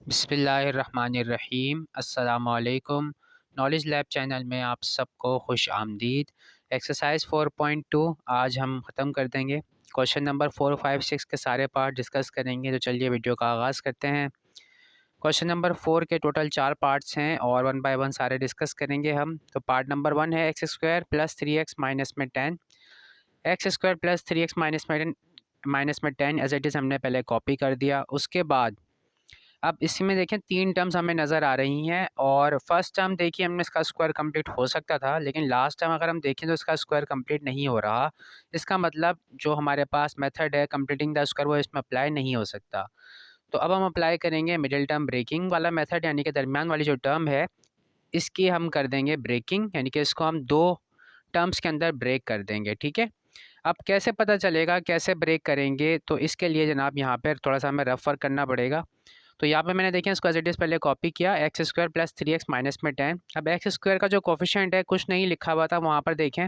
बिस्मिल्लाहिर्रहमानिर्रहीम अस्सलामुअलैकुम। Knowledge lab channel में आप सबको खुश आमदीद। एक्सरसाइज 4.2 आज हम ख़त्म कर देंगे। क्वेश्चन नंबर 4, 5, 6 के सारे पार्ट डिस्कस करेंगे। तो चलिए वीडियो का आगाज़ करते हैं। क्वेश्चन नंबर 4 के टोटल 4 पार्ट्स हैं और वन बाय वन सारे डिस्कस करेंगे हम। तो पार्ट नंबर 1 है x square plus 3x minus में 10। X square plus 3x minus में 10 एज इट इज़ हमने पहले कॉपी कर दिया। उसके बाद अब इसी में देखें 3 टर्म्स हमें नज़र आ रही हैं और फर्स्ट टर्म देखिए हमने इसका स्क्वायर कंप्लीट हो सकता था, लेकिन लास्ट टर्म अगर हम देखें तो इसका स्क्वायर कंप्लीट नहीं हो रहा। इसका मतलब जो हमारे पास मेथड है कंप्लीटिंग द स्क्वायर वो इसमें अप्लाई नहीं हो सकता। तो अब हम अप्लाई करेंगे मिडिल टर्म ब्रेकिंग वाला मेथड, यानी कि दरमियान वाली जो टर्म है इसकी हम कर देंगे ब्रेकिंग, यानी कि इसको हम 2 टर्म्स के अंदर ब्रेक कर देंगे। ठीक है, अब कैसे पता चलेगा कैसे ब्रेक करेंगे, तो इसके लिए जनाब यहाँ पर थोड़ा सा हमें रफ वर्क करना पड़ेगा। तो यहाँ पे मैंने देखें इसको एज इट इज़ पहले कॉपी किया, x square plus 3x minus में 10। अब एक्स स्क्वायर का जो कोफिशिएंट है कुछ नहीं लिखा हुआ था, वहाँ पर देखें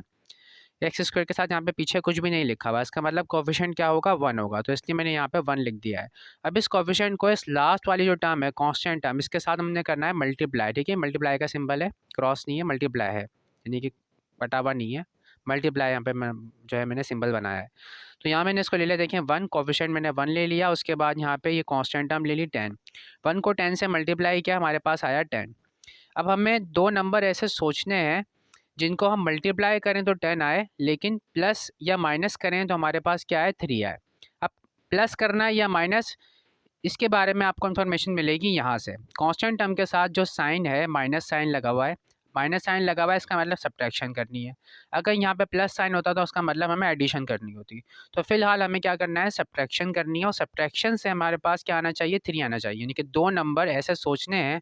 एक्स स्क्वायर के साथ यहाँ पे पीछे कुछ भी नहीं लिखा हुआ, इसका मतलब कोफिशिएंट क्या होगा 1 होगा, तो इसलिए मैंने यहाँ पे 1 लिख दिया है। अब इस कोफिशिएंट को इस लास्ट वाली जो टर्म है कांस्टेंट टर्म, इसके साथ हमने करना है मल्टीप्लाई। ठीक है, मल्टीप्लाई का सिंबल है, क्रॉस नहीं है, मल्टीप्लाई है, यानी कि बटावा नहीं है, मल्टीप्लाई यहाँ पे मैं जो है मैंने सिंबल बनाया है। तो यहाँ मैंने इसको ले लिया, देखें 1 कोफिशिएंट मैंने 1 ले लिया। उसके बाद यहाँ पे ये कांस्टेंट टर्म ले ली 10। 1 को 10 से मल्टीप्लाई किया, हमारे पास आया 10। अब हमें 2 नंबर ऐसे सोचने हैं जिनको हम मल्टीप्लाई करें तो 10 आए, लेकिन प्लस या माइनस करें तो हमारे पास क्या आए 3 आए। अब प्लस करना है या माइनस, इसके बारे में आपको इन्फॉर्मेशन मिलेगी यहाँ से। कांस्टेंट टर्म के साथ जो साइन है माइनस साइन लगा हुआ है, माइनस साइन लगा हुआ है, इसका मतलब सब्ट्रैक्शन करनी है। अगर यहाँ पे प्लस साइन होता तो उसका मतलब हमें एडिशन करनी होती। तो फिलहाल हमें क्या करना है, सब्ट्रैक्शन करनी है, और सब्ट्रैक्शन से हमारे पास क्या आना चाहिए 3 आना चाहिए। यानी कि 2 नंबर ऐसे सोचने हैं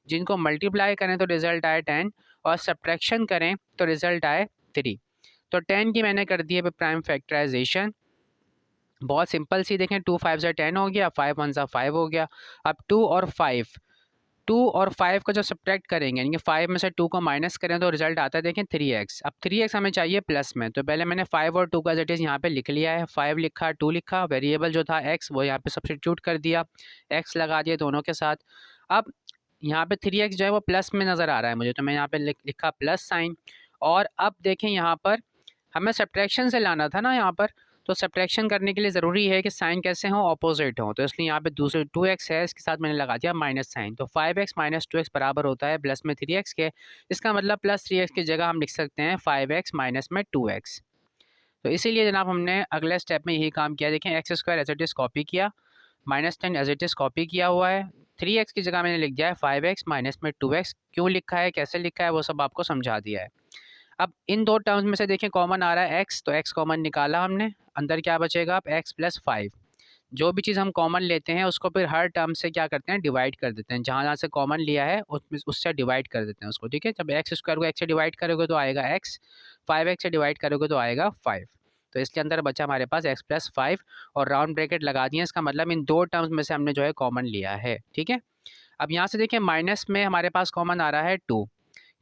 जिनको मल्टीप्लाई करें तो रिजल्ट आए 10 और सब्ट्रैक्शन करें तो रिजल्ट आए 3। तो 10 की मैंने कर दी है प्राइम फैक्टराइजेशन, बहुत सिंपल सी। देखें 2 5 से 10 हो गया, 5 1 से 5 हो गया। अब 2 और 5 को जब सब्ट्रैक्ट करेंगे, यानी कि 5 में से 2 को माइनस करें तो रिजल्ट आता है देखें 3x। अब 3x हमें चाहिए प्लस में, तो पहले मैंने 5 और 2 का एज इट इज़ यहाँ पे लिख लिया है। 5 लिखा, 2 लिखा, वेरिएबल जो था x वो यहाँ पे सब्स्टिट्यूट कर दिया, x लगा दिया दोनों के साथ। अब यहाँ पे 3x जो है वो प्लस में नज़र आ रहा है मुझे, तो मैं यहाँ पे लिखा प्लस साइन। और अब देखें यहाँ पर हमें सब्ट्रैक्शन से लाना था ना यहाँ पर, तो सब्ट्रैक्शन करने के लिए ज़रूरी है कि साइन कैसे हों, ऑपोजिट हों। तो इसलिए यहाँ पे दूसरे 2x है, इसके साथ मैंने लगा दिया माइनस साइन। तो 5x माइनस 2x बराबर होता है प्लस में 3x के। इसका मतलब प्लस 3x की जगह हम लिख सकते हैं 5x माइनस में 2x। तो इसीलिए जनाब हमने अगले स्टेप में यही काम किया। देखें x square as it is copy किया, minus 10 as it is copy किया हुआ है, 3x की जगह मैंने लिख दिया है 5x माइनस में 2x। क्यों लिखा है, कैसे लिखा है, वो सब आपको समझा दिया है। अब इन 2 टर्म्स में से देखें कॉमन आ रहा है x, तो x कॉमन निकाला हमने, अंदर क्या बचेगा अब x प्लस 5। जो भी चीज़ हम कॉमन लेते हैं उसको फिर हर टर्म से क्या करते हैं, डिवाइड कर देते हैं। जहाँ जहाँ से कॉमन लिया है उससे डिवाइड कर देते हैं उसको। ठीक है, जब एक्स स्क्वायर को x से डिवाइड करोगे तो आएगा x, 5x से डिवाइड करोगे तो आएगा 5। तो इसके अंदर बचा हमारे पास x प्लस 5 और राउंड ब्रैकेट लगा दिए। इसका मतलब इन 2 टर्म्स में से हमने जो है कॉमन लिया है। ठीक है, अब यहाँ से देखिए माइनस में हमारे पास कॉमन आ रहा है 2।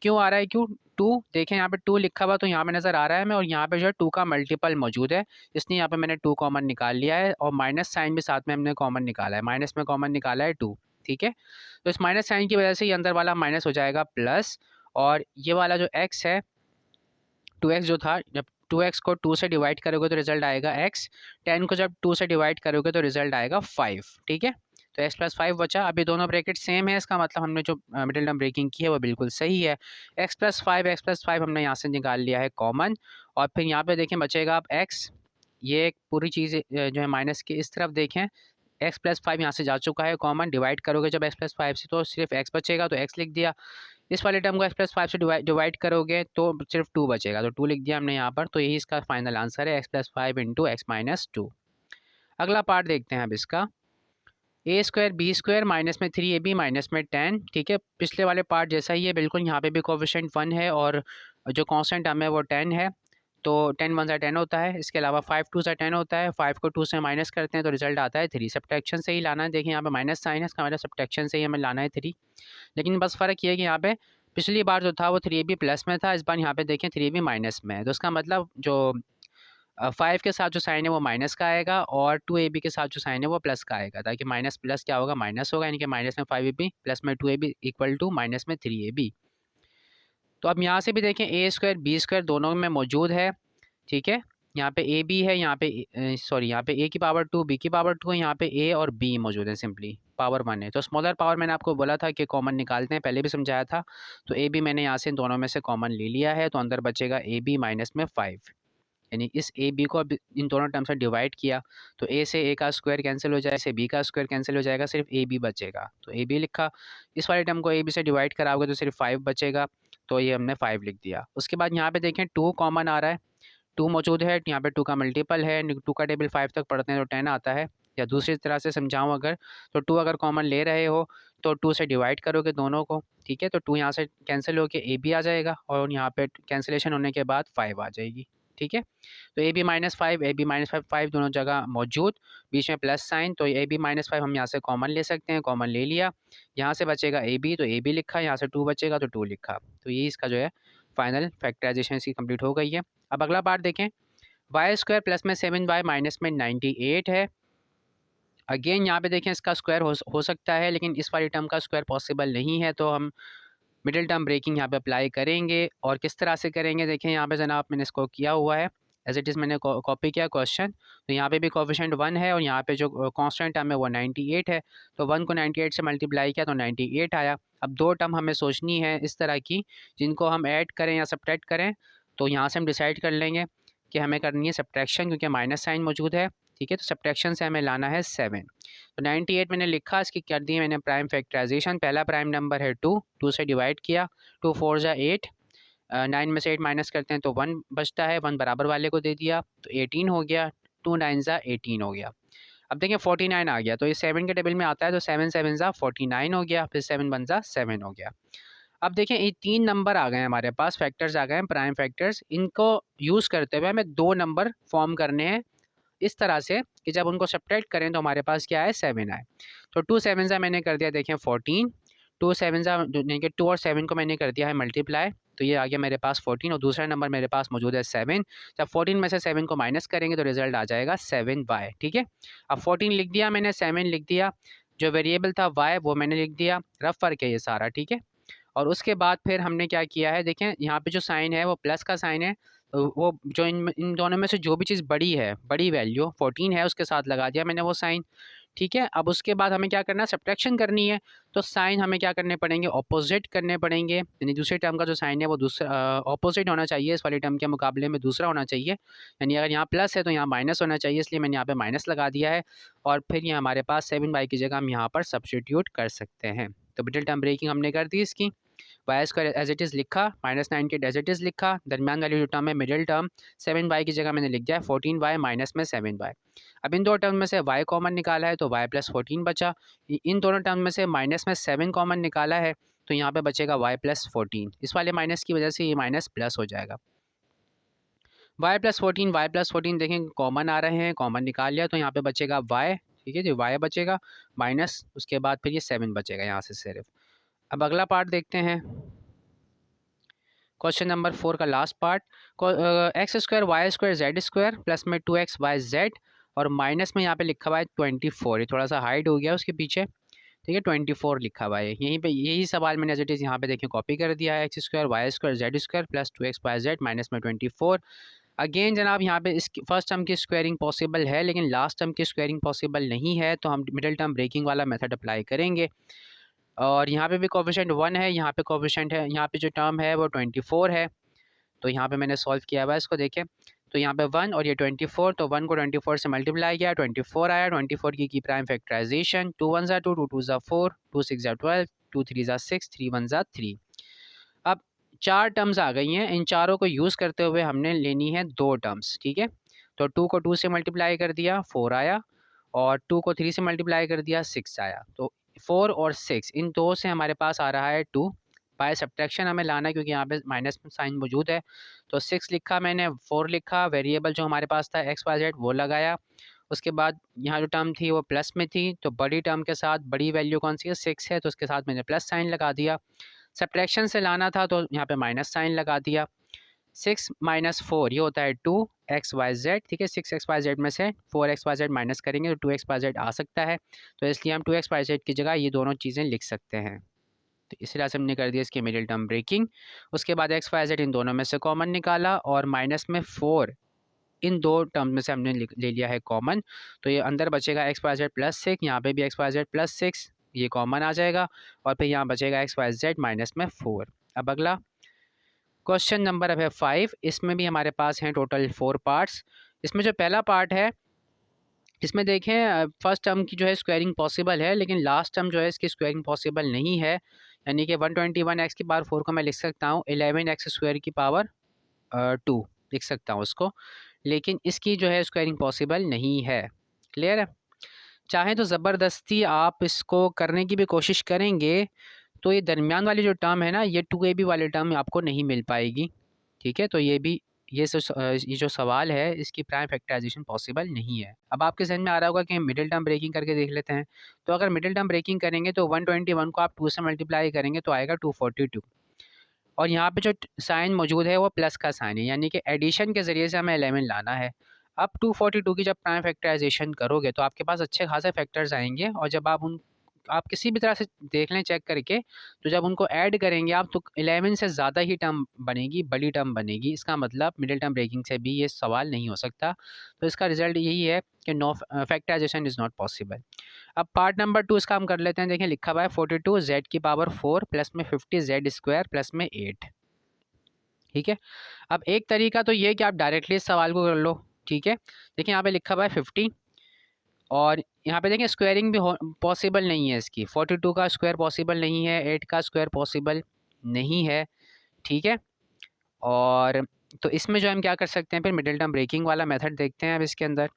क्यों आ रहा है, क्यों 2, देखें यहाँ पे 2 लिखा हुआ तो यहाँ पे नज़र आ रहा है हमें, और यहाँ पे जो है 2 का मल्टीपल मौजूद है, इसलिए यहाँ पे मैंने 2 कॉमन निकाल लिया है। और माइनस साइन भी साथ में हमने कॉमन निकाला है, माइनस में कॉमन निकाला है 2। ठीक है, तो इस माइनस साइन की वजह से ये अंदर वाला माइनस हो जाएगा प्लस, और ये वाला जो x है 2x जो था, जब 2x को 2 से डिवाइड करोगे तो रिजल्ट आएगा x, 10 को जब 2 से डिवाइड करोगे तो रिजल्ट आएगा 5। ठीक है, तो x प्लस 5 बचा। अभी दोनों ब्रैकेट सेम है, इसका मतलब हमने जो मिडिल टर्म ब्रेकिंग की है वो बिल्कुल सही है। x प्लस 5 हमने यहाँ से निकाल लिया है कॉमन, और फिर यहाँ पे देखें बचेगा अब x, ये एक पूरी चीज़ जो है माइनस की इस तरफ देखें, x प्लस 5 यहाँ से जा चुका है कॉमन, डिवाइड करोगे जब x प्लस 5 से तो सिर्फ x बचेगा, तो x लिख दिया। इस वाले टर्म को x प्लस 5 से डिवाइड करोगे तो सिर्फ 2 बचेगा, तो 2 लिख दिया हमने यहाँ पर। तो यही इसका फाइनल आंसर है, x plus 5 into x minus 2। अगला पार्ट देखते हैं अब इसका, ए स्क्वायर बी स्क्वायर माइनस में 3ab माइनस में 10। ठीक है, पिछले वाले पार्ट जैसा ही है बिल्कुल, यहाँ पे भी कोफिशिएंट 1 है और जो कांस्टेंट टर्म है वो 10 है। तो 10 1 से 10 होता है, इसके अलावा 5 2 से 10 होता है, 5 को 2 से माइनस करते हैं तो रिजल्ट आता है 3। सब्ट्रैक्शन से ही लाना है, देखिए यहाँ पे माइनस साइन है, इसका मतलब सब्ट्रैक्शन से ही हमें लाना है 3। लेकिन बस फ़र्क ये है कि यहाँ पे पिछली बार जो था वो 3ab प्लस में था, इस बार यहाँ पे देखें 3ab माइनस में है। तो इसका मतलब जो फाइव के साथ जो साइन है वो माइनस का आएगा और 2ab के साथ जो साइन है वो प्लस का आएगा, ताकि माइनस प्लस क्या होगा, माइनस होगा, यानी कि माइनस में 5ab प्लस में 2ab इक्वल टू माइनस में 3ab। तो अब यहाँ से भी देखें ए स्क्वायर बी स्क्वायर दोनों में मौजूद है, ठीक है। यहाँ पे ए बी है, यहाँ पे सॉरी यहाँ पे ए की पावर 2 बी की पावर 2 है, यहाँ पे ए और बी मौजूद है, सिंपली पावर 1 है। तो स्मॉलर पावर मैंने आपको बोला था कि कॉमन निकालते हैं, पहले भी समझाया था। तो ए बी मैंने यहाँ से इन दोनों में से कॉमन ले लिया है, तो अंदर बचेगा ए बी माइनस में 5, यानी इस ए बी को अब इन दोनों टर्म से डिवाइड किया तो ए से ए का स्क्वायर कैंसिल हो जाए, से बी का स्क्वायर कैंसिल हो जाएगा, सिर्फ ए बी बचेगा, तो ए बी लिखा। इस वाले टर्म को ए बी से डिवाइड कराओगे तो सिर्फ 5 बचेगा, तो ये हमने 5 लिख दिया। उसके बाद यहाँ पे देखें 2 कॉमन आ रहा है, 2 मौजूद है, यहाँ पे 2 का मल्टीपल है, 2 का टेबल 5 तक पढ़ते हैं तो 10 आता है। या दूसरी तरह से समझाऊँ अगर, तो 2 अगर कॉमन ले रहे हो तो 2 से डिवाइड करोगे दोनों को, ठीक है। तो 2 यहाँ से कैंसिल होकर ए बी आ जाएगा और यहाँ पे कैंसिलेशन होने के बाद 5 आ जाएगी, ठीक है। तो A B minus 5, A B minus 5 दोनों जगह मौजूद, बीच में प्लस साइन, तो ए बी माइनस 5 हम यहाँ से कॉमन ले सकते हैं, कॉमन ले लिया। यहाँ से बचेगा ए बी, तो ए बी लिखा, यहाँ से 2 बचेगा तो 2 लिखा। तो ये इसका जो है फाइनल फैक्टराइजेशन इसकी कंप्लीट हो गई है। अब अगला पार्ट देखें, वाई स्क्वायर प्लस में 7y माइनस में 98 है। अगेन यहाँ पे देखें इसका स्क्वायर हो सकता है, लेकिन इस वाली टर्म का स्क्वायर पॉसिबल नहीं है, तो हम मिडिल टर्म ब्रेकिंग यहाँ पे अप्लाई करेंगे। और किस तरह से करेंगे, देखें यहाँ पे जनाब मैंने इसको किया हुआ है एज इट इज़, मैंने कॉपी किया क्वेश्चन। तो यहाँ पे भी कोफिशिएंट 1 है और यहाँ पे जो कांस्टेंट टर्म है वो 98 है, तो 1 को 98 से मल्टीप्लाई किया तो 98 आया। अब 2 टर्म हमें सोचनी है इस तरह की जिनको हम ऐड करें या सब्ट्रैक्ट करें, तो यहाँ से हम डिसाइड कर लेंगे कि हमें करनी है सब्ट्रैक्शन, क्योंकि माइनस साइन मौजूद है, ठीक है। तो सब्ट्रैक्शन से हमें लाना है 7। तो 98 मैंने लिखा, इसकी कर दी मैंने प्राइम फैक्टराइजेशन। पहला प्राइम नंबर है 2, 2 से डिवाइड किया, 2 4 जा 8, 9 में से 8 माइनस करते हैं तो 1 बचता है, 1 बराबर वाले को दे दिया तो 18 हो गया, 2 9 जा 18 हो गया। अब देखिए 49 आ गया, तो ये 7 के टेबल में आता है, तो 7 7 जा 49 हो गया, फिर 7 1 जा 7 हो गया। अब देखें ये 3 नंबर आ गए हैं हमारे पास, फैक्टर्स आ गए हैं, प्राइम फैक्टर्स। इनको यूज़ करते हुए हमें 2 नंबर फॉर्म करने हैं इस तरह से कि जब उनको सब्ट्रैक्ट करें तो हमारे पास क्या है, 7 आए। तो 2 7 जा मैंने कर दिया, देखें 14, 2 7 जा यानी कि 2 और 7 को मैंने कर दिया है मल्टीप्लाई, तो ये आ गया मेरे पास 14 और दूसरा नंबर मेरे पास मौजूद है 7। जब 14 में से 7 को माइनस करेंगे तो रिजल्ट आ जाएगा 7y, ठीक है। अब 14 लिख दिया मैंने, 7 लिख दिया, जो वेरिएबल था y वो मैंने लिख दिया, रफ वर्क है ये सारा, ठीक है। और उसके बाद फिर हमने क्या किया है, देखें यहाँ पे जो साइन है वो प्लस का साइन है, तो वो जो इन दोनों में से जो भी चीज़ बड़ी है, बड़ी वैल्यू 14 है, उसके साथ लगा दिया मैंने वो साइन, ठीक है। अब उसके बाद हमें क्या करना है, सब्ट्रैक्शन करनी है, तो साइन हमें क्या करने पड़ेंगे, ऑपोजिट करने पड़ेंगे, यानी दूसरे टर्म का जो साइन है वो दूसरा ऑपोजिट होना चाहिए, इस वाले टर्म के मुकाबले में दूसरा होना चाहिए। यानी अगर यहाँ प्लस है तो यहाँ माइनस होना चाहिए, इसलिए मैंने यहाँ पे माइनस लगा दिया है। और फिर ये हमारे पास 7y की जगह हम यहाँ पर सब्स्टिट्यूट कर सकते हैं। तो मिडिल टर्म ब्रेकिंग हमने कर दी इसकी, Y square as it is लिखा, माइनस 98 एज इट इज़ लिखा, दरमियान वाली जो टर्म है मिडिल टर्म 7y की जगह मैंने लिख दिया है 14y माइनस में 7y। अब इन दो टर्म में से y कॉमन निकाला है तो y प्लस 14 बचा, इन दोनों टर्म में से माइनस में 7 कॉमन निकाला है तो यहाँ पे बचेगा y प्लस 14, इस वाले माइनस की वजह से ये माइनस प्लस हो जाएगा। y प्लस 14 देखें कॉमन आ रहे हैं, कॉमन निकाल लिया तो यहाँ पे बचेगा y, ठीक है जी, y बचेगा माइनस, उसके बाद फिर ये 7 बचेगा यहाँ से सिर्फ। अब अगला पार्ट देखते हैं, क्वेश्चन नंबर 4 का last part, x square y square z square plus में 2x वाई जेड और माइनस में यहाँ पे लिखा हुआ है 24, ये थोड़ा सा हाइड हो गया उसके पीछे, ठीक है 24 लिखा हुआ है यहीं पे, यही सवाल मैंने एज इट इज़ यहाँ पे देखिए कॉपी कर दिया है, x square y square z square plus 2x y z minus में 24। अगेन जनाब यहाँ पे इस फर्स्ट टर्म की स्क्वायरिंग पॉसिबल है लेकिन लास्ट टर्म की स्क्वायरिंग पॉसिबल नहीं है, तो हम मिडिल टर्म ब्रेकिंग वाला मेथड अप्लाई करेंगे। और यहाँ पे भी कोफिशिएंट 1 है, यहाँ पे कोफिशिएंट है, यहाँ पे जो टर्म है वो 24 है, तो यहाँ पे मैंने सॉल्व किया हुआ है इसको, देखें तो यहाँ पे 1 और ये 24, तो 1 को 24 से मल्टीप्लाई किया 24 आया, 24 की प्राइम फैक्टराइजेशन, 2 1 2, 2 2 4, 2 6 12, 2 3 6, 3 1 3। अब 4 टर्म्स आ गई हैं, इन चारों को यूज़ करते हुए हमने लेनी है 2 टर्म्स, ठीक है। तो 2 को 2 से मल्टीप्लाई कर दिया 4 आया, और 2 को 3 से मल्टीप्लाई कर दिया 6 आया, तो 4 और 6 इन दो से हमारे पास आ रहा है 2, बाय सब्ट्रैक्शन हमें लाना है क्योंकि यहाँ पे माइनस साइन मौजूद है, तो 6 लिखा मैंने, 4 लिखा, वेरिएबल जो हमारे पास था एक्स वाई जेड वो लगाया, उसके बाद यहाँ जो टर्म थी वो प्लस में थी, तो बड़ी टर्म के साथ बड़ी वैल्यू कौन सी है 6 है, तो उसके साथ मैंने प्लस साइन लगा दिया। सब्ट्रैक्शन से लाना था तो यहाँ पे माइनस साइन लगा दिया। 6 माइनस 4 ये होता है 2xyz, ठीक है। 6xyz में से 4xyz माइनस करेंगे तो 2xyz आ सकता है, तो इसलिए हम 2xyz की जगह ये दोनों चीज़ें लिख सकते हैं। तो इस तरह से हमने कर दिया इसकी मिडिल टर्म ब्रेकिंग। उसके बाद xyz इन दोनों में से कॉमन निकाला और माइनस में 4 इन दो टर्म में से हमने ले लिया है कॉमन, तो ये अंदर बचेगा xyz प्लस 6, यहाँ पे भी xyz प्लस 6 ये कॉमन आ जाएगा, और फिर यहाँ बचेगा xyz माइनस में 4। अब अगला क्वेश्चन नंबर अब है 5। इसमें भी हमारे पास हैं टोटल 4 पार्ट्स। इसमें जो पहला पार्ट है इसमें देखें फर्स्ट टर्म की जो है स्क्वायरिंग पॉसिबल है, लेकिन लास्ट टर्म जो है इसकी स्क्वायरिंग पॉसिबल नहीं है। यानी कि 121x की पावर 4 को मैं लिख सकता हूँ 11x स्क्वायर की पावर 2 लिख सकता हूँ उसको, लेकिन इसकी जो है स्क्वायरिंग पॉसिबल नहीं है। क्लियर है? चाहें तो ज़बरदस्ती आप इसको करने की भी कोशिश करेंगे तो ये दरमियान वाली जो टर्म है ना, ये 2ab वाली टर्म आपको नहीं मिल पाएगी, ठीक है। तो ये भी ये जो सवाल है इसकी प्राइम फैक्टराइजेशन पॉसिबल नहीं है। अब आपके जहन में आ रहा होगा कि मिडिल टर्म ब्रेकिंग करके देख लेते हैं। तो अगर मिडिल टर्म ब्रेकिंग करेंगे तो 121 को आप 2 से मल्टीप्लाई करेंगे तो आएगा 242, और यहाँ पे जो साइन मौजूद है वो प्लस का साइन है, यानी कि एडिशन के ज़रिए से हमें 11 लाना है। अब 242 की जब प्राइम फैक्टराइजेशन करोगे तो आपके पास अच्छे खासे फैक्टर्स आएंगे, और जब आप किसी भी तरह से देख लें चेक करके, तो जब उनको ऐड करेंगे आप तो 11 से ज़्यादा ही टर्म बनेगी, बड़ी टर्म बनेगी। इसका मतलब मिडिल टर्म ब्रेकिंग से भी ये सवाल नहीं हो सकता। तो इसका रिजल्ट यही है कि no factorization is not possible. अब पार्ट नंबर 2 इसका हम कर लेते हैं। देखिए लिखा हुआ है 42 z की पावर 4 प्लस में 50 z स्क्वायर प्लस में 8, ठीक है। अब एक तरीका तो ये है कि आप डायरेक्टली इस सवाल को कर लो, ठीक है। देखिए यहाँ पे लिखा हुआ है 50, और यहाँ पे देखें स्क्वायरिंग भी पॉसिबल नहीं है इसकी। 42 का स्क्वायर पॉसिबल नहीं है, 8 का स्क्वायर पॉसिबल नहीं है, ठीक है। और तो इसमें जो हम क्या कर सकते हैं, फिर मिडिल टर्म ब्रेकिंग वाला मेथड देखते हैं। अब इसके अंदर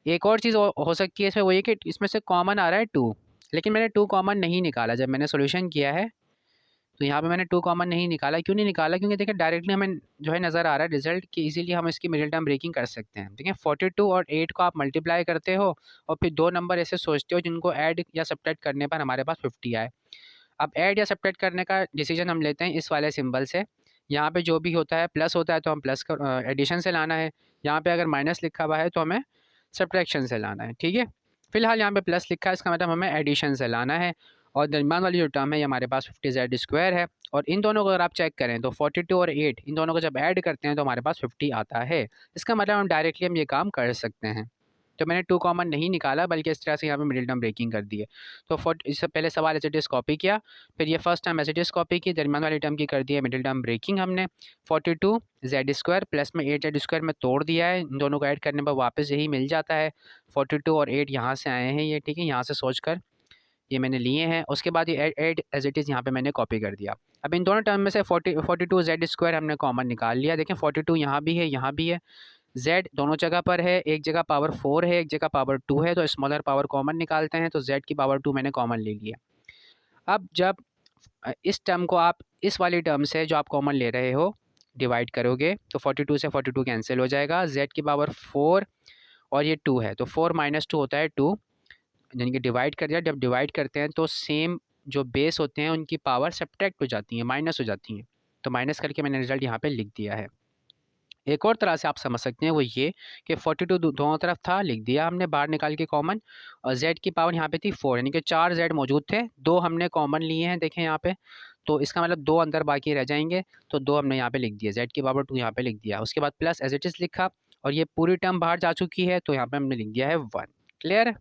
एक और चीज़ हो सकती है इसमें, वो ये कि इसमें से कॉमन आ रहा है 2, लेकिन मैंने 2 कॉमन नहीं निकाला जब मैंने सोल्यूशन किया है। तो यहाँ पे मैंने 2 कॉमन नहीं निकाला। क्यों नहीं निकाला? क्योंकि देखिए डायरेक्टली हमें जो है नज़र आ रहा है रिजल्ट कि इजीली हम इसकी मिडिल टर्म ब्रेकिंग कर सकते हैं। देखिए 42 और 8 को आप मल्टीप्लाई करते हो और फिर 2 नंबर ऐसे सोचते हो जिनको ऐड या सब्ट्रैक्ट करने पर हमारे पास 50 आए। अब ऐड या सब्ट्रैक्ट करने का डिसीजन हम लेते हैं इस वाले सिंबल से। यहाँ पे जो भी होता है प्लस होता है तो हम प्लस का एडिशन से लाना है, यहाँ पे अगर माइनस लिखा हुआ है तो हमें सब्ट्रैक्शन से लाना है, ठीक है। फिलहाल यहाँ पे प्लस लिखा है, इसका मतलब हमें एडिशन से लाना है। और दरमियान वाली जो टर्म है ये हमारे पास 50 जेड स्क्वायर है, और इन दोनों को अगर आप चेक करें तो 42 और 8 इन दोनों को जब ऐड करते हैं तो हमारे पास 50 आता है। इसका मतलब हम डायरेक्टली हम ये काम कर सकते हैं। तो मैंने 2 कॉमन नहीं निकाला, बल्कि इस तरह से यहाँ पे मिडिल टर्म ब्रेकिंग कर दी है। तो इससे पहले सवाल एच इट कॉपी किया, फिर ये first term H it copy की, दरमियान वाली टर्म की कर दी है मिडिल टर्म ब्रेकिंग हमने। 42 जेड स्क्वायर प्लस में 8 जेड स्क्वायर में तोड़ दिया है, इन दोनों को ऐड करने पर वापस यही मिल जाता है। 42 और 8 यहाँ से आए हैं ये, ठीक है, यहाँ से सोच कर ये मैंने लिए हैं। उसके बाद ये एड एज इट इज़ यहाँ पे मैंने कॉपी कर दिया। अब इन दोनों टर्म में से 42 जेड स्क्वायर हमने कॉमन निकाल लिया। देखें 42 यहाँ भी है, यहाँ भी है, z दोनों जगह पर है, एक जगह पावर 4 है, एक जगह पावर 2 है, तो स्मॉलर पावर कॉमन निकालते हैं। तो z की पावर 2 मैंने कॉमन ले लिया। अब जब इस टर्म को आप इस वाली टर्म से जो आप कॉमन ले रहे हो डिवाइड करोगे तो 42 से 42 कैंसिल हो जाएगा। z की पावर 4 और ये 2 है, तो 4 माइनस 2 होता है 2, यानी कि डिवाइड कर दिया। जब डिवाइड करते हैं तो सेम जो बेस होते हैं उनकी पावर सब्ट्रैक्ट हो जाती हैं, माइनस हो जाती हैं, तो माइनस करके मैंने रिजल्ट यहाँ पे लिख दिया है। एक और तरह से आप समझ सकते हैं वो ये कि 42 दोनों तरफ था, लिख दिया हमने बाहर निकाल के कॉमन, और z की पावर यहाँ पे थी 4, यानी कि 4 z मौजूद थे, 2 हमने कॉमन लिए हैं देखें यहाँ पे, तो इसका मतलब 2 अंदर बाकी रह जाएंगे, तो 2 हमने यहाँ पे लिख दिया, z की पावर 2 यहाँ पे लिख दिया। उसके बाद प्लस एज इट इज़ लिखा, और ये पूरी टर्म बाहर जा चुकी है तो यहाँ पे हमने लिख दिया है 1। क्लियर है?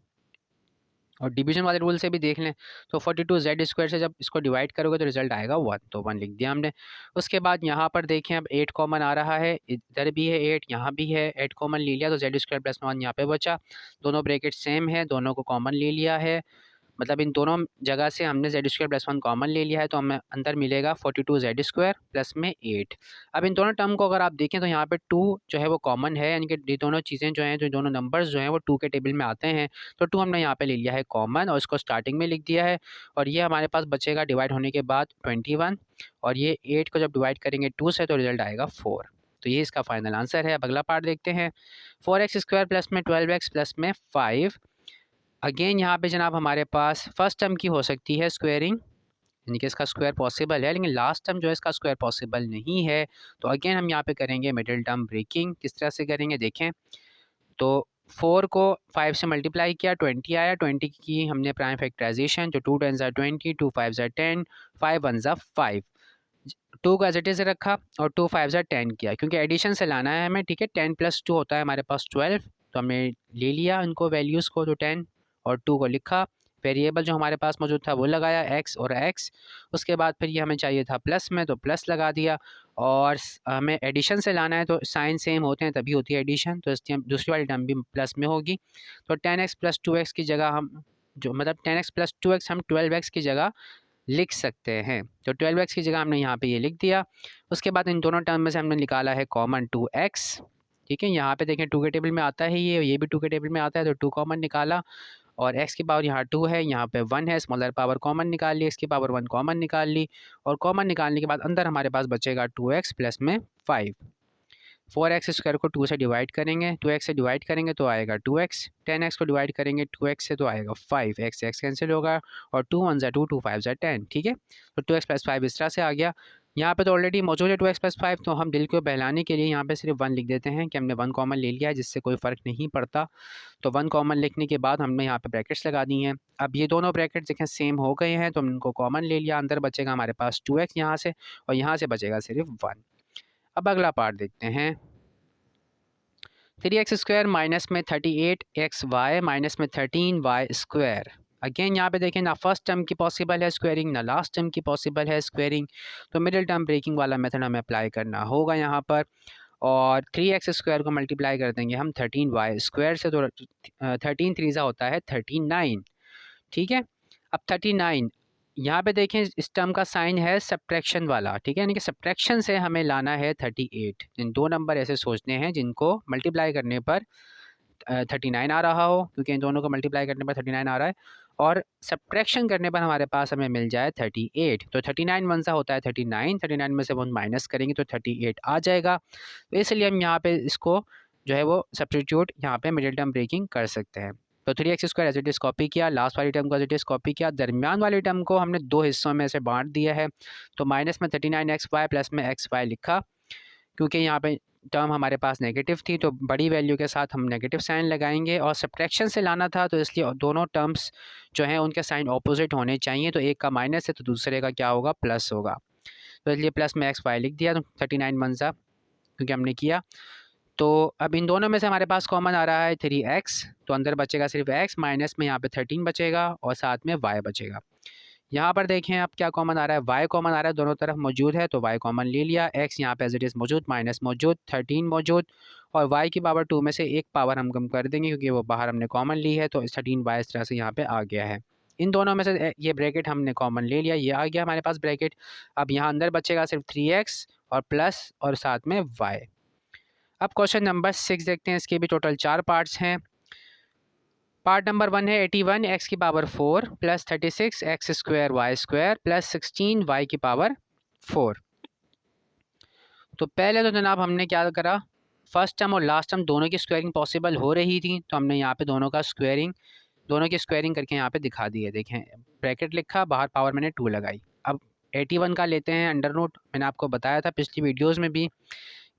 और डिवीजन वाले रूल से भी देख लें तो 42 जेड स्क्वायर से जब इसको डिवाइड करोगे तो रिजल्ट आएगा 1, तो 1 लिख दिया हमने। उसके बाद यहाँ पर देखें अब 8 कॉमन आ रहा है, इधर भी है 8, यहाँ भी है, 8 कॉमन ले लिया तो जेड स्क्वायर प्लस 1 यहाँ पे बचा। दोनों ब्रैकेट सेम है, दोनों को कॉमन ले लिया है, मतलब इन दोनों जगह से हमने जेड स्क्वायर प्लस 1 कॉमन ले लिया है, तो हमें अंदर मिलेगा 42 जेड स्क्वायर प्लस में 8। अब इन दोनों टर्म को अगर आप देखें तो यहाँ पे 2 जो है वो कॉमन है, यानी कि ये दोनों चीज़ें जो हैं, जो दोनों नंबर्स जो हैं वो 2 के टेबल में आते हैं, तो 2 हमने यहाँ पे ले लिया है कॉमन और इसको स्टार्टिंग में लिख दिया है। और ये हमारे पास बचेगा डिवाइड होने के बाद 21, और ये 8 को जब डिवाइड करेंगे 2 से तो रिजल्ट आएगा 4। तो ये इसका फाइनल आंसर है। अब अगला पार्ट देखते हैं। 4x स्क्वायर प्लस में 12x प्लस में 5। अगेन यहाँ पे जनाब हमारे पास फर्स्ट टर्म की हो सकती है स्क्वेयरिंग, यानी कि इसका स्क्वायर पॉसिबल है, लेकिन लास्ट टर्म जो है इसका स्क्वायर पॉसिबल नहीं है। तो अगेन हम यहाँ पे करेंगे मिडिल टर्म ब्रेकिंग। किस तरह से करेंगे देखें, तो 4 को 5 से मल्टीप्लाई किया, 20 आया। 20 की हमने प्राइम फैक्टराइजेशन, तो 2 10 20, 2 5 10, 5 1 5, 2 को एज इट इज़ रखा और 2 5 10 किया, क्योंकि एडिशन से लाना है हमें। ठीक है, 10 + 2 होता है हमारे पास 12, तो हमने ले लिया उनको वैल्यूज़ को, तो 10 और 2 को लिखा। वेरिएबल जो हमारे पास मौजूद था वो लगाया, x और x। उसके बाद फिर ये हमें चाहिए था प्लस में, तो प्लस लगा दिया। और हमें एडिशन से लाना है, तो साइन सेम होते हैं तभी होती है एडिशन, तो इसलिए दूसरी वाली टर्म भी प्लस में होगी। तो 10x + 2x की जगह हम जो मतलब 10x + 2x हम 12x की जगह लिख सकते हैं। तो 12x की जगह हमने यहाँ पे ये लिख दिया। उसके बाद इन दोनों टर्म में से हमने निकाला है कॉमन 2x। ठीक है, यहाँ पे देखें 2 के टेबल में आता है, ये भी 2 के टेबल में आता है, तो 2 कॉमन निकाला। और x की पावर यहाँ 2 है, यहाँ पे 1 है, स्मॉलर पावर कॉमन निकाल ली, x की पावर 1 कॉमन निकाल ली। और कॉमन निकालने के बाद अंदर हमारे पास बचेगा 2x प्लस में 5। 4x² को 2 से डिवाइड करेंगे, 2x से डिवाइड करेंगे तो आएगा 2x। 10x को डिवाइड करेंगे 2x से तो आएगा 5, x कैंसिल होगा और 2 1 ज़ा 2, 2 5 ज़ा 10। ठीक है, तो 2x + 5 इस तरह से आ गया। यहाँ पे तो ऑलरेडी मौजूद है 2x + 5, तो हम दिल को बहलाने के लिए यहाँ पे सिर्फ 1 लिख देते हैं कि हमने 1 कॉमन ले लिया है, जिससे कोई फ़र्क नहीं पड़ता। तो 1 कॉमन लिखने के बाद हमने यहाँ पे ब्रैकेट्स लगा दी हैं। अब ये दोनों ब्रैकेट्स देखें सेम हो गए हैं, तो हम इनको कॉमन ले लिया। अंदर बचेगा हमारे पास 2x यहाँ से, और यहाँ से बचेगा सिर्फ 1। अब अगला पार्ट देखते हैं। 3x² माइनस में 38xy माइनस में 13y²। अगेन यहाँ पे देखें, ना फर्स्ट टर्म की पॉसिबल है स्क्वायरिंग, ना लास्ट टर्म की पॉसिबल है स्क्वायरिंग, तो मिडिल टर्म ब्रेकिंग वाला मेथड हमें अप्लाई करना होगा यहाँ पर। और 3x² को मल्टीप्लाई कर देंगे हम 13y² से, तो 13 3 होता है 39। ठीक है, अब 39 यहाँ पे देखें, इस टर्म का साइन है सब्ट्रैक्शन वाला। ठीक है, यानी कि सब्ट्रैक्शन से हमें लाना है 38। इन दो नंबर ऐसे सोचने हैं जिनको मल्टीप्लाई करने पर 39 आ रहा हो, क्योंकि इन दोनों को मल्टीप्लाई करने पर 39 आ रहा है, और सब्ट्रैक्शन करने पर हमारे पास हमें मिल जाए 38। तो 39 1 सा होता है 39, 39 में से 1 माइनस करेंगे तो 38 आ जाएगा। तो इसलिए हम यहाँ पे इसको जो है वो सब्स्टिट्यूट यहाँ पे मिडिल टर्म ब्रेकिंग कर सकते हैं। तो 3x² as it is copy किया, लास्ट वाली टर्म को एज इट इज़ कॉपी किया, दरमियान वाली टर्म को हमने 2 हिस्सों में से बांट दिया है। तो माइनस में 39xy प्लस में xy लिखा, क्योंकि यहाँ पे टर्म हमारे पास नेगेटिव थी, तो बड़ी वैल्यू के साथ हम नेगेटिव साइन लगाएंगे। और सब्ट्रैक्शन से लाना था, तो इसलिए दोनों टर्म्स जो हैं उनके साइन ऑपोजिट होने चाहिए। तो एक का माइनस है तो दूसरे का क्या होगा, प्लस होगा। तो इसलिए प्लस में xy लिख दिया, तो 39 1 सा क्योंकि हमने किया। तो अब इन दोनों में से हमारे पास कॉमन आ रहा है 3x, तो अंदर बचेगा सिर्फ x, माइनस में यहाँ पे 13 बचेगा और साथ में y बचेगा। यहाँ पर देखें अब क्या कॉमन आ रहा है, y कॉमन आ रहा है, दोनों तरफ मौजूद है, तो y कॉमन ले लिया। x यहाँ पे एज इट इज़ मौजूद, माइनस मौजूद, 13 मौजूद, और y की पावर 2 में से एक पावर हम कम कर देंगे क्योंकि वो बाहर हमने कॉमन ली है, तो 13y इस तरह से यहाँ पे आ गया है। इन दोनों में से ये ब्रैकेट हमने कॉमन ले लिया, ये आ गया हमारे पास ब्रैकेट। अब यहाँ अंदर बचेगा सिर्फ 3x और प्लस और साथ में y। अब क्वेश्चन नंबर 6 देखते हैं, इसके भी टोटल 4 पार्ट्स हैं। पार्ट नंबर 1 है 81 x की power 4 plus 36 x² y² plus 16 y की पावर 4। तो पहले तो जनाब हमने क्या करा, फर्स्ट टर्म और लास्ट टर्म दोनों की स्क्वायरिंग पॉसिबल हो रही थी, तो हमने यहाँ पे दोनों की स्क्वायरिंग करके यहाँ पे दिखा दी है। देखें, ब्रैकेट लिखा, बाहर पावर मैंने 2 लगाई। अब 81 का लेते हैं अंडर रूट, मैंने आपको बताया था पिछली वीडियोज़ में भी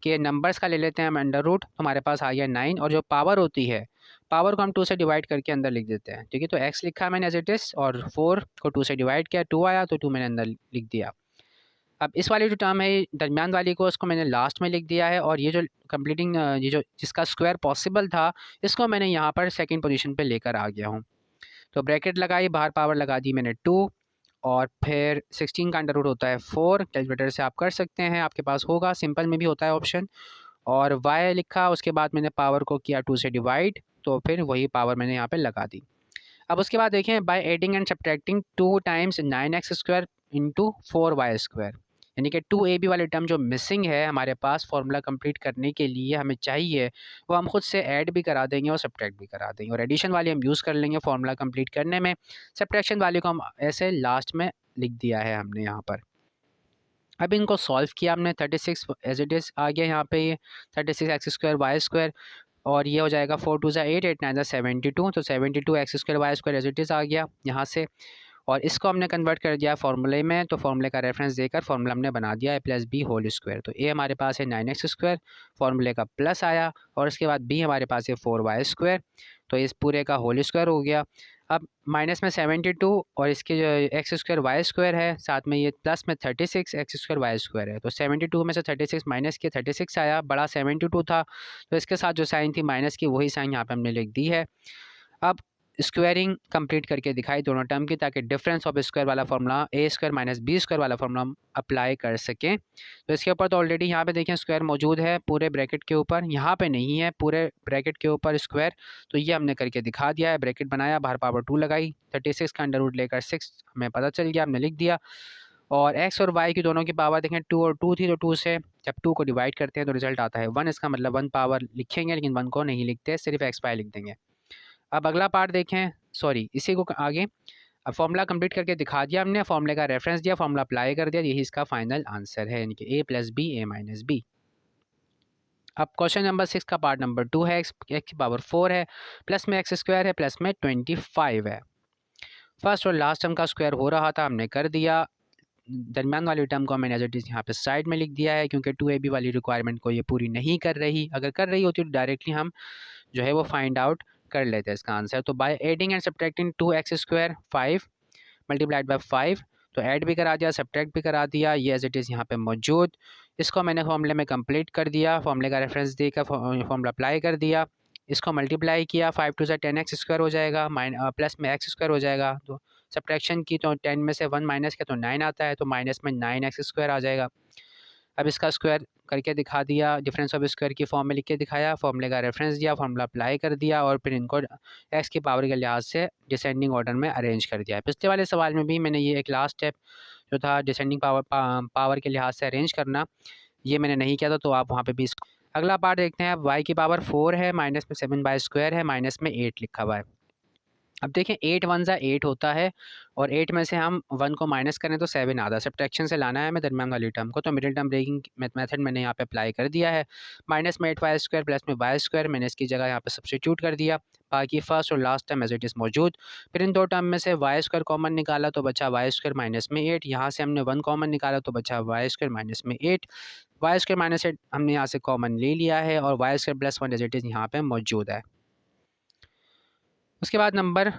कि नंबर्स का ले लेते हैं हम अंडर रूट, तो हमारे पास आ गया 9, और जो पावर होती है, पावर को हम 2 से डिवाइड करके अंदर लिख देते हैं। ठीक है, तो x लिखा मैंने एज इट इज़, और 4 को 2 से डिवाइड किया, 2 आया तो 2 मैंने अंदर लिख दिया। अब इस वाली जो टर्म है दरमियान वाली को, उसको मैंने लास्ट में लिख दिया है, और ये जो कंप्लीटिंग ये जो जिसका स्क्वायर पॉसिबल था, इसको मैंने यहाँ पर सेकेंड पोजीशन पे लेकर आ गया हूँ। तो ब्रैकेट लगाई, बाहर पावर लगा दी मैंने 2, और फिर 16 का अंडर रूट होता है 4, कैलकुलेटर से आप कर सकते हैं, आपके पास होगा, सिंपल में भी होता है ऑप्शन। और y लिखा, उसके बाद मैंने पावर को किया 2 से डिवाइड, तो फिर वही पावर मैंने यहाँ पे लगा दी। अब उसके बाद देखें, by adding and subtracting 2 times 9x² into 4y², यानी कि 2ab वाली टर्म जो मिसिंग है हमारे पास फार्मूला कंप्लीट करने के लिए हमें चाहिए, वो हम खुद से ऐड भी करा देंगे और सब्ट्रैक्ट भी करा देंगे, और एडिशन वाली हम यूज़ कर लेंगे फार्मूला कंप्लीट करने में। सब्ट्रैक्शन वाली को हम ऐसे लास्ट में लिख दिया है हमने यहाँ पर। अब इनको सॉल्व किया हमने, 36 एज इट इज़ आ गया यहाँ पे, ये 36x² y², और ये हो जाएगा 4 2 8, 8 9 72, तो 72 x² y² as it is आ गया यहाँ से। और इसको हमने कन्वर्ट कर दिया फार्मूले में, तो फार्मूले का रेफरेंस देकर फार्मूला हमने बना दिया है प्लस बी होल स्क्वायर। तो ए हमारे पास है 9x², फार्मूले का प्लस आया, और उसके बाद बी हमारे पास है 4y², तो इस पूरे का होल स्क्वायर हो गया। अब माइनस में 72 और इसके जो x² y² है, साथ में ये प्लस में 36 x² y² है, तो 72 में से 36 माइनस किया 36 आया, बड़ा 72 था, तो इसके साथ जो साइन थी माइनस की वही साइन यहाँ पे हमने लिख दी है। अब स्क्वायरिंग कंप्लीट करके दिखाई दोनों टर्म की, ताकि डिफरेंस ऑफ स्क्वायर वाला फार्मूला a² माइनस b² वाला फार्मूला हम अप्लाई कर सकें। तो इसके ऊपर तो ऑलरेडी यहाँ पे देखें स्क्वायर मौजूद है पूरे ब्रैकेट के ऊपर, यहाँ पे नहीं है पूरे ब्रैकेट के ऊपर स्क्वायर, तो ये हमने करके दिखा दिया है। ब्रैकेट बनाया, बाहर पावर 2 लगाई, 36 का अंडर रूट लेकर 6 हमें पता चल गया, हमने लिख दिया। और x और y की दोनों की पावर देखें 2 और 2 थी, तो 2 से जब 2 को डिवाइड करते हैं तो रिजल्ट आता है 1, इसका मतलब 1 पावर लिखेंगे, लेकिन 1 को नहीं लिखते, सिर्फ एक्स वाई लिख देंगे। अब अगला पार्ट देखें, सॉरी इसी को आगे, अब फॉर्मूला कंप्लीट करके दिखा दिया हमने, फॉर्मूले का रेफरेंस दिया, फॉर्मूला अप्लाई कर दिया, यही इसका फाइनल आंसर है, यानी कि a plus B a minus B. अब क्वेश्चन नंबर 6 का पार्ट नंबर 2 है, x की पावर 4 है, प्लस में x² है, प्लस में 25 है। फर्स्ट और लास्ट टर्म का स्क्वायर हो रहा था, हमने कर दिया। दरमियान वाली टर्म को मैंने एज इट इज़ यहाँ पे साइड में लिख दिया है, क्योंकि 2ab वाली रिक्वायरमेंट को ये पूरी नहीं कर रही, अगर कर रही होती तो डायरेक्टली हम जो है वो फाइंड आउट कर लेते हैं इसका आंसर। तो by adding and subtracting 2x² 5 multiplied by 5, तो ऐड भी करा दिया, सब्ट्रैक्ट भी करा दिया, ये एज इट इज़ यहाँ पे मौजूद। इसको मैंने फॉर्मूले में कंप्लीट कर दिया, फॉर्मूले का रेफरेंस देकर फॉर्मूला अप्लाई कर दिया, इसको मल्टीप्लाई किया, 5 2 से 10x² हो जाएगा, प्लस में x² हो जाएगा, तो सब्ट्रैक्शन की तो 10 में से 1 माइनस किया तो 9 आता है, तो माइनस में 9x² आ जाएगा। अब इसका स्क्वायर करके दिखा दिया, डिफरेंस ऑफ स्क्वायर की फॉर्म में लिख के दिखाया, फॉर्मूले का रेफरेंस दिया, फॉर्मूला अप्लाई कर दिया, और फिर इनको एक्स की पावर के लिहाज से डिसेंडिंग ऑर्डर में अरेंज कर दिया। पिछले वाले सवाल में भी मैंने ये एक लास्ट स्टेप जो था डिसेंडिंग पावर के लिहाज से अरेंज करना, ये मैंने नहीं किया था, तो आप वहाँ पे भी इसको। अगला पार्ट देखते हैं। अब y की पावर 4 है, माइनस में 7/² है, माइनस में 8 लिखा हुआ है। अब देखें 8 1 ज़ा 8 होता है, और 8 में से हम 1 को माइनस करें तो 7 आता है, सब्ट्रैक्शन से लाना है हमें दरमियान वाली टर्म को, तो मिडिल टर्म ब्रेकिंग मेथड मैंने यहाँ पे अप्लाई कर दिया है। माइनस में 8y² प्लस में y² मैंने इसकी जगह यहाँ पे सब्स्टिट्यूट कर दिया, बाकी फर्स्ट और last term as it is मौजूद। फिर इन दो टर्म में से y² कॉमन निकाला तो बचा y² माइनस में 8, यहाँ से हमने 1 कॉमन निकाला तो बचा y² माइनस में 8, y² माइनस 8 हमने यहाँ से कॉमन ले लिया है, और y² plus 1 as it is यहाँ पे मौजूद है। उसके बाद नंबर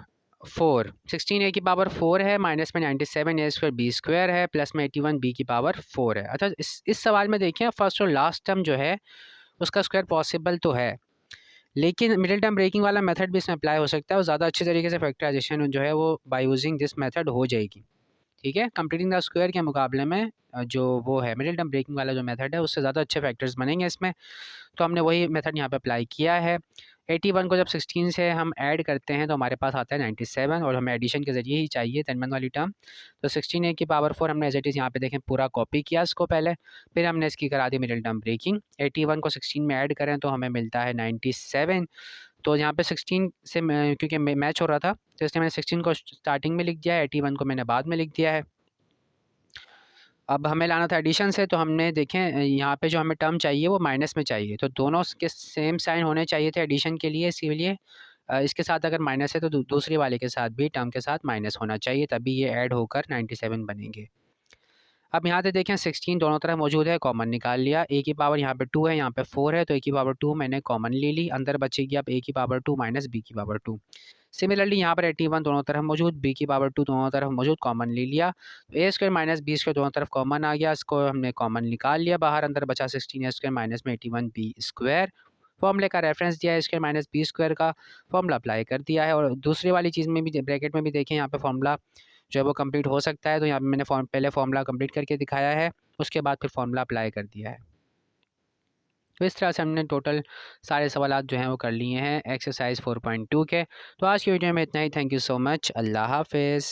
4 16 a की पावर 4 है, माइनस में 97 a² b² है, प्लस में 81 b की पावर 4 है। अच्छा, इस सवाल में देखिए फर्स्ट और लास्ट टर्म जो है उसका स्क्वायर पॉसिबल तो है, लेकिन मिडिल टर्म ब्रेकिंग वाला मेथड भी इसमें अप्लाई हो सकता है, और ज़्यादा अच्छे तरीके से फैक्टराइजेशन जो है वो बाय यूजिंग दिस मेथड हो जाएगी। ठीक है, कंप्लीटिंग द स्क्वायर के मुकाबले में जो वो है मिडिल टर्म ब्रेकिंग वाला जो मेथड है उससे ज़्यादा अच्छे फैक्टर्स बनेंगे इसमें, तो हमने वही मेथड यहाँ पे अप्लाई किया है। 81 को जब 16 से हम ऐड करते हैं तो हमारे पास आता है 97, और हमें एडिशन के ज़रिए ही चाहिए दरमियान वाली टर्म, तो 16 a की पावर 4 हमने एज इट इज़ यहाँ पे देखें पूरा कॉपी किया इसको पहले, फिर हमने इसकी करा दी मिडिल टर्म ब्रेकिंग। 81 को 16 में ऐड करें तो हमें मिलता है 97, तो यहाँ पे 16 से क्योंकि मैच हो रहा था तो इसलिए मैंने 16 को स्टार्टिंग में लिख दिया है, 81 को मैंने बाद में लिख दिया है। अब हमें लाना था एडिशन से, तो हमने देखें यहाँ पे जो हमें टर्म चाहिए वो माइनस में चाहिए, तो दोनों के सेम साइन होने चाहिए थे एडिशन के लिए, इसीलिए इसके साथ अगर माइनस है तो दूसरी वाले के साथ भी टर्म के साथ माइनस होना चाहिए, तभी ये ऐड होकर 97 बनेंगे। अब यहाँ से देखें 16 दोनों तरफ मौजूद है, कॉमन निकाल लिया, a की पावर यहाँ पे 2 है, यहाँ पे 4 है, तो a की पावर 2 मैंने कॉमन ले ली, अंदर बचेगी अब a की पावर 2 माइनस b की पावर 2। सिमिलरली यहाँ पर 81 दोनों तरफ मौजूद, b की पावर 2 दोनों तरफ मौजूद, कॉमन ले लिया, a² माइनस b² दोनों तरफ कॉमन आ गया, इसको हमने कॉमन निकाल लिया बाहर, अंदर बचा 16 a² माइनस में 81 b²। फॉर्मूले का रेफरेंस दिया है a² माइनस b² का, फॉर्मूला अप्लाई कर दिया है। और दूसरी वाली चीज़ में भी ब्रैकेट में भी देखें यहाँ पे फॉर्मूला जो है वो कंप्लीट हो सकता है, तो यहाँ पे मैंने पहले फॉर्मूला कंप्लीट करके दिखाया है, उसके बाद फिर फॉर्मूला अप्लाई कर दिया है। तो इस तरह से हमने टोटल सारे सवाल जो हैं वो कर लिए हैं एक्सरसाइज 4.2 के। तो आज की वीडियो में इतना ही। Thank you so much. Allah हाफिज़।